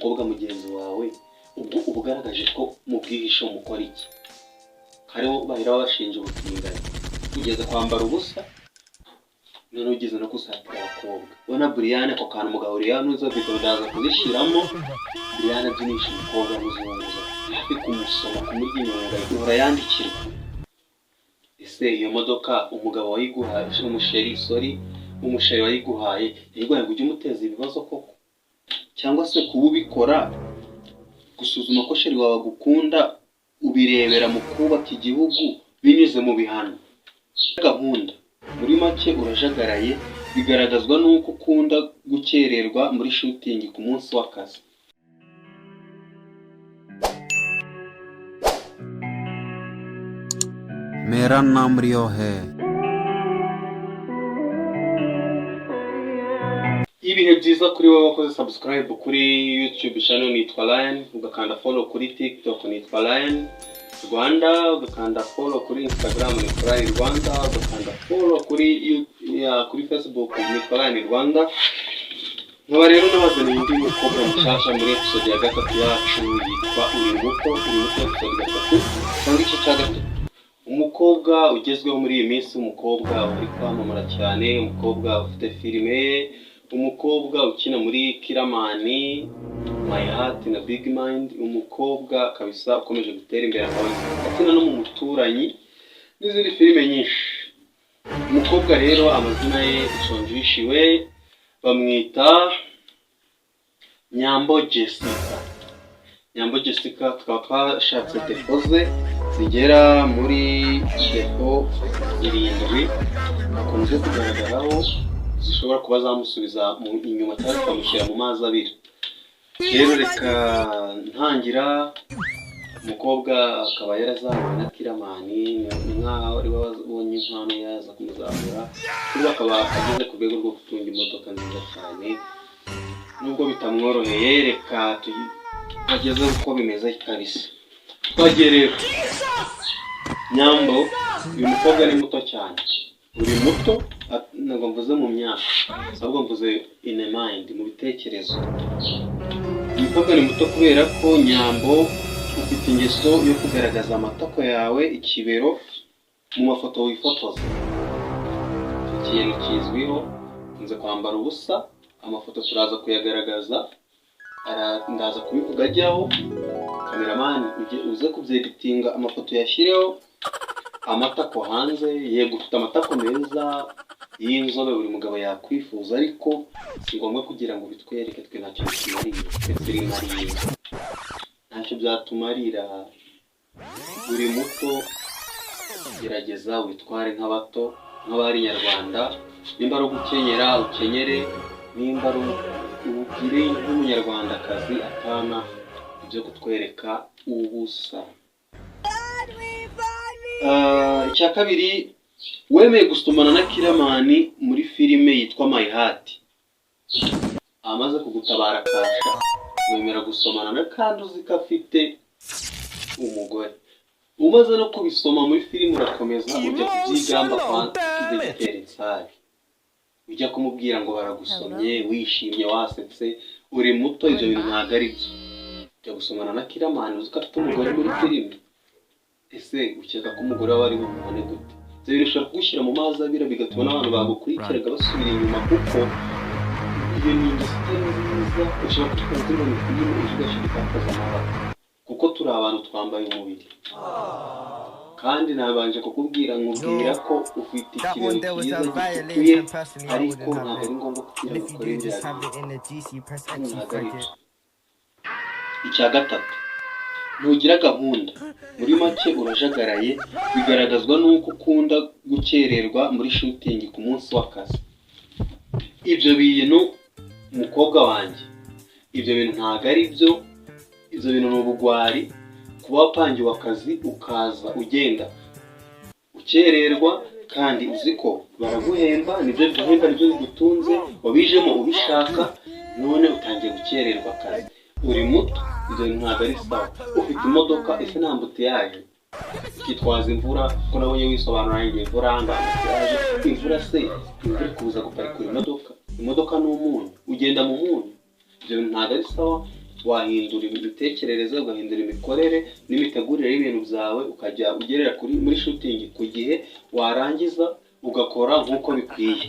umukobwa mugenzi wawe ubwo ubugaragaje ko mu bwihisho mukora iki? Hariho bahera babashinja ubutinganyi ugeze kwambara ubusa none ugeze no gusatira abakobwa. Ubona Brian ako kantu mugahuriye hano izo video ndaza kuzishyiramo. Brian abyinisha umukobwa muzunguza hafi kumusoma kumurya inyonga ihora yandikirwa. Ese iyo modoka umugabo wayiguhaye umusheri wayiguhaye yayiguhaye ngo ujye umuteza ibibazo koko? Cyangwa se kuba ubikora gusuzuma ko sheri wawe agukunda ubirebera mu kubaka igihugu binyuze mu bihano? Gahunda muri make urajagaraye, bigaragazwa n'uko ukunda gukererwa muri shooting ku munsi w'akazi. मेरा नाम रियो है. Ibihe byiza kuri wowe wakoze subscribe kuri YouTube channel nitwa Lion, ugakanda follow kuri TikTok nitwa Lion Rwanda, ugakanda follow kuri Instagram nitwa Lion Rwanda, ugakanda follow kuri Facebook nitwa Lion Rwanda. Nkaba rero nabazaniye indi mukobwa mushasha muri episode ya gatatu yacu yitwa Uri Muto episode gatatu cyangwa igice cya gatatu. Umukobwa ugezweho muri iyi minsi, umukobwa uri kwamamara cyane, umukobwa ufite filime, umukobwa ukina muri Kiramani, My Heart na Big Mind, umukobwa kabisa ukomeje gutera imbere akina no mu Muturanyi n'izindi filime nyinshi. Umukobwa rero amazina ye Sonjishiwe bamwita Nyambo Jessica. Nyambo Jessica tukaba twashatse depoze zigera muri defo 7 akunze kugaragaraho zishobora kuba zamusubiza inyuma cyangwa zikamushyira mu mazi abiri. Rero reka ntangira. Umukobwa akaba yarazamuwe na Kiramani, ni nkaho ari babonye impano yaza kumuzamura kuko akaba ageze ku rwego rwo gutunga imodoka nziza cyane. Nubwo bitamworoheye, reka ageze uko bimeze kabisa. Twagiye rero. Nyambo uyu mukobwa ni muto cyane. Uri muto ntabwo mvuze mu myaka, ahubwo mvuze in mind, mu bitekerezo. Uyu mukobwa ni muto kubera ko Nyambo ufite ingeso yo kugaragaza amatako yawe ikibero mu mafoto wifotoza. Ikintu kizwiho nze kwambara ubusa, amafoto turaza kuyagaragaza, ndaza kubivuga ajyaho. Cameraman uze kubyeditinga amafoto yashyireho amatako hanze. Yego ufite amatako meza y'inzobe buri mugabo yakwifuza, ariko si ngombwa kugira ngo bitwereke twe ntacyo bitumariye, ntacyo byatumarira. Uri muto, gerageza witware nk'abato, nk'abari Nyarwanda. Nimba ari ugukenyera ukenyere, nimba ari ubugire nk'umunyarwandakazi, atana ibyo kutwereka ubusa. Icya kabiri, wemeye gusomana na Kiramani muri filime yitwa My Heart. Amaze kugutabara kasha, wemera gusomana na kandi uzi ko afite umugore. Umaze no kubisoma muri filime urakomeza ujya kubyigamba kwa Dr. Nsari, ujya kumubwira ngo baragusomye, wishimye wasetse. Uri muto, ibyo bintu ntabwo ari byo. Ujya gusomana na Kiramani uzi ko afite umugore muri filime. Ese ukeka ko umugore wawe ari bumubone gute? Ibyo bintu ushobora kugushyira mu mazi abira, bigatuma n'abantu bagukurikiraga basubira inyuma, kuko iyo ni ingeso nziza. Ushobora kutwara zino mu filime ugashyira itakaza amabara, kuko turi abantu twambaye umubiri. Kandi nabanje kukubwira nkubwira ko ufite ikintu cyiza gituye, ariko ntabwo ari ngombwa kugira ngo ukore ibyo. Icya gatatu, ntugira gahunda. Muri make urajagaraye, bigaragazwa n'uko ukunda gukererwa muri shooting ku munsi w'akazi. Ibyo bintu umukobwa wanjye, ibyo bintu ntabwo ari byo. Ibyo bintu ni ubugwari. Kuba wapangiwe akazi ukaza ugenda ukererwa, kandi uzi ko baraguhemba, nibyo biguhemba, nibyo bigutunze, wabijemo ubishaka, none utangiye gukererwa akazi. Uri muto, ibyo bintu ntabwo ari sawa. Ufite imodoka, ese nta mbutiyaje? Ukitwaza imvura, ko nabonye wisobanura ngo imvura mbutiyaje. Imvura se, imvura ikubuza guparikura imodoka? Imodoka ni umunyu, ugenda mu munyu. Ibyo bintu ntabwo ari sawa. wahindura imitekerereze, ugahindura imikorere n'imitegurire y'ibintu byawe, ukajya ugerera muri shooting ku gihe, warangiza ugakora nk'uko bikwiye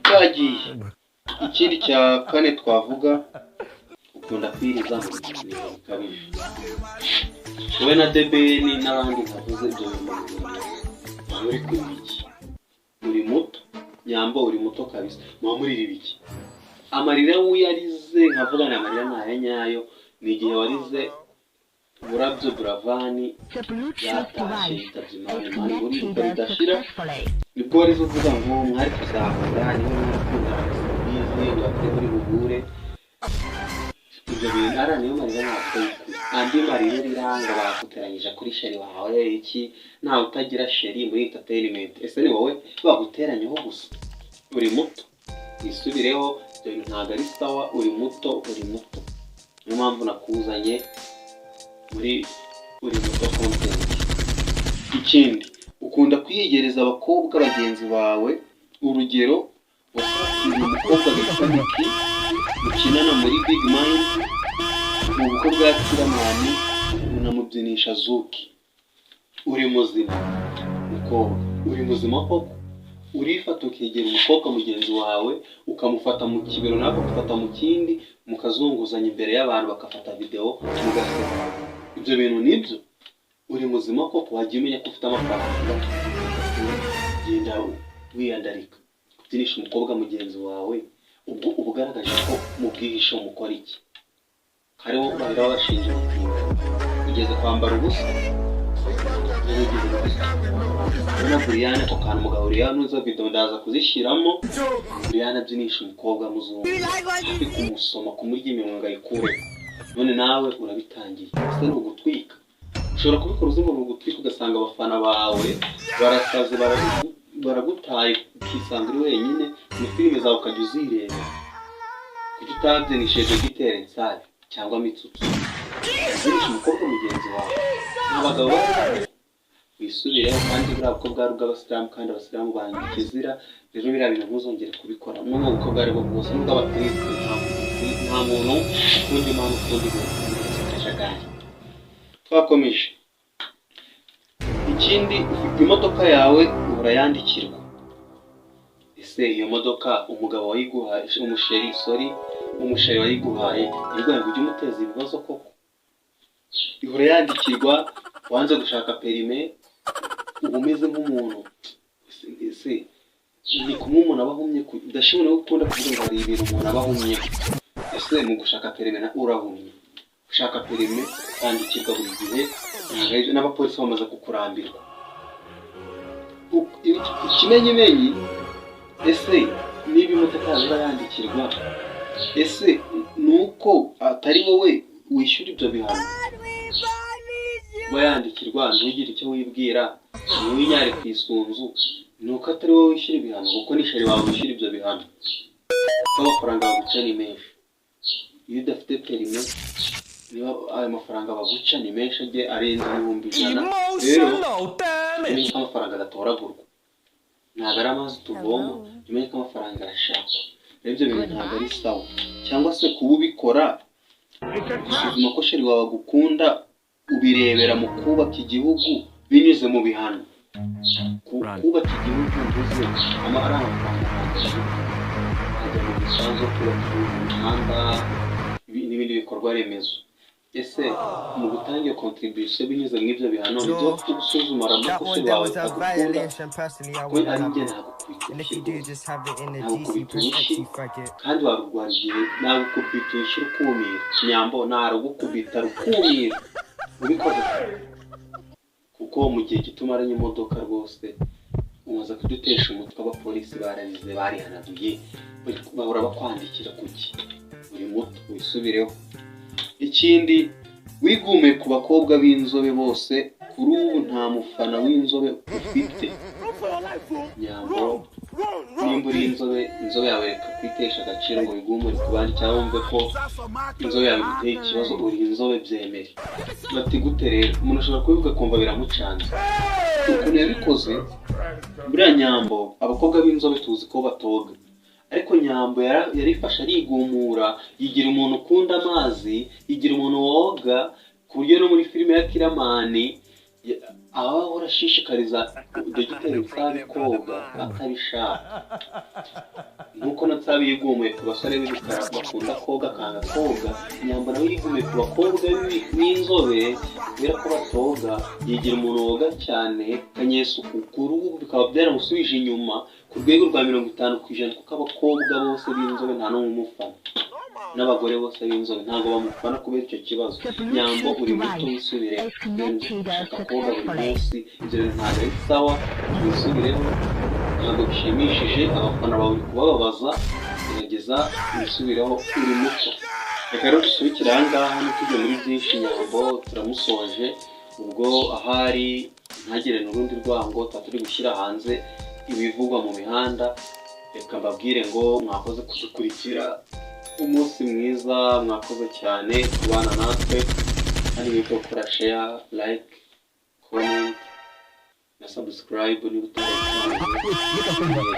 byagiye. Ikindi cya kane twavuga, ukunda kwiriza mu bintu bikabije. Wowe na Debeni n'abandi ntavuze ibyo bintu muri kwibiki, muri muto Nyambo, uri muto kabisa, muba muri ibiki. Amarira uyarize nkavuga ni amarira ntayo nyayo, ni igihe warize Burabyo Buravani yatashye yitabye Imana, muri uko bidashira nibwo warize uvuga ngo mwari kuzahura, niba mwari kundana bize bafite muri buhure. Ibyo bintu ara niyo marira ntabwo andi marira riranga baguteranyije kuri sheri wawe iki, ntawe utagira sheri muri entertainment. Ese ni wowe baguteranyeho gusa? Uri muto, wisubireho, ibyo bintu ntabwo ari sawa. Uri muto, uri muto, niyo mpamvu nakuzanye muri uri muto content. Ikindi, ukunda kwiyegereza abakobwa bagenzi bawe. Urugero, wasatiriye umukobwa witwa Niki mukinana muri Big Mind mu bukwe bwa Kiramani, unamubyinisha Zuki. Uri muzima mukobwa, uri muzima koko? Urifata ukegera umukobwa mugenzi wawe, ukamufata mu kibero nawe ukafata mu kindi, mukazunguzanya imbere y'abantu, bakafata video mugaseka. Ibyo bintu nibyo? Uri muzima koko? Wagiye umenya ko ufite amafaranga, genda wiyandarika kubyinisha umukobwa mugenzi wawe, ubwo ubugaragaje ko mu bwihisho mukora iki? Hariho bahera babashinja ubutinga, ugeze kwambara ubusa, ubona Brianne ako kantu umugabo uriya nuza video ndaza kuzishyiramo. Brianne abyinisha umukobwa muzungu, ari kumusoma kumurya iminwa ngo ayikure. None nawe urabitangiye, ese ni ugutwika. Ushobora kubikora uzi ngo ni ugutwika, ugasanga abafana bawe barasaze, baragutaye, ukisanga uri wenyine mu filime zawe ukajya uzireba. Kuki utabyinisheje gitere nsari cyangwa mitsutsu? Ubyinisha umukobwa mugenzi wawe. Abagabo wisubireho, kandi buriya bukwe bwari ubw'abasilamu, kandi abasilamu banga ikizira. Rero biriya bintu ntuzongere kubikora. N'ubwo bukwe bwari bwo bwose, n'ubw'abakristo, nta muntu ukundi mpamvu ukundi kajagari. Twakomeje. Ikindi, ufite imodoka yawe urayandikirwa. Ese iyo modoka umugabo wayiguhaye, umusheri wayiguhaye yiguhaye ngo ujye umuteza ibibazo koko? Ihora yandikirwa, wanze gushaka perime, uba umeze nk'umuntu. Ese ni kumwe umuntu aba ahumye? Udashobora no gukunda kuvuga ngo hari ibintu umuntu aba ahumye. Ese mu gushaka perime urahumye? Ushaka perime yandikirwa buri gihe, n'abapolisi bamaze kukurambirwa. Ikimenyimenyi, ese niba imodoka yawe urayandikirwa, ese nuko atari wowe wishyura ibyo bihano? Wayandikirwa ntugire icyo wibwira, ntiwinyare ku isunzu, nuko atari wowe wishyura ibihano, kuko ni sheri wawe wishyura ibyo bihano. Amafaranga baguca ni menshi. Iyo udafite perime, niba ayo mafaranga baguca ni menshi, ajye arenze 1,100. Rero umenye ko amafaranga adatoragurwa, ntabwo ari amazi tuvoma. Umenye ko amafaranga arashakwa. Rero ibyo bintu ntabwo ari sawa. Cyangwa se kuba ubikora, gusuzuma ko sheri wawe agukunda ubirebera mu kubaka igihugu binyuze mu bihano. Kubaka igihugu mvuze amafaranga ajya mu bisanzwe, kubaka imihanda n'ibindi bikorwa remezo. Ese mu gutanga contribution binyuze mu ibyo bihano, nibyo gusuzuma amakosa yawe agukunda? We ari njye nagukubita kandi warurwara igihe nagukubita ushyira ukumira. Nyambo narugukubita rukumira ubikoze, kuko mu gihe gitumaranye imodoka rwose umaze kudutesha umutwe. Abapolisi bararize, barihanaguye, bahora bakwandikira kuki? Uri muto, wisubireho. Ikindi, wigume ku bakobwa b'inzobe bose. Kuri ubu nta mufana w'inzobe ufite. Nyambo, nimba uri inzobe yawe reka kwitesha agaciro ngo wigumure ku bandi, cyangwa wumve ko inzobe yawe iguteye ikibazo. Uri inzobe, byemere. Bati gute rero? Umuntu ashobora kubivuga kumva biramucanze. Ukuntu yabikoze, buriya Nyambo, abakobwa b'inzobe tuzi ko batoga, ariko Nyambo yarifashe arigumura, yigira umuntu ukunda amazi, yigira umuntu woga, ku buryo no muri filime ya Kiramani aba urashishikariza Dogiteri Nsabi koga atabishaka, nkuko na Nsabi yigumuye ku basore b'ibikara bakunda koga akanga koga, Nyambo nawe yigumuye ku bakobwa b'inzobe kubera ko batoga, yigira umuntu woga cyane, kanyesuku ku ruhu bikaba byaramusubije inyuma ku rwego rwa 50% kuko abakobwa bose b'inzobe nta n'umwe umufana, n'abagore bose b'inzobe ntabwo bamufana kubera icyo kibazo. Nyambo uri muto wisubire, ushaka koga buri munsi, ibyo bintu ntabwo ari sawa, wisubireho, ntabwo bishimishije, abafana bawe kubababaza, gerageza wisubireho, uri muto. Reka rero dusubikire aha ngaha ntitujye muri byinshi. Nyambo turamusoje, ubwo ahari ntagire n'urundi rwango, turi gushyira hanze ibivugwa mu mihanda. Reka mbabwire ngo mwakoze kudukurikira, umunsi mwiza, mwakoze cyane kubana natwe, kandi wibuke gukora share, like, comment na subscribe niba utarabitangiye.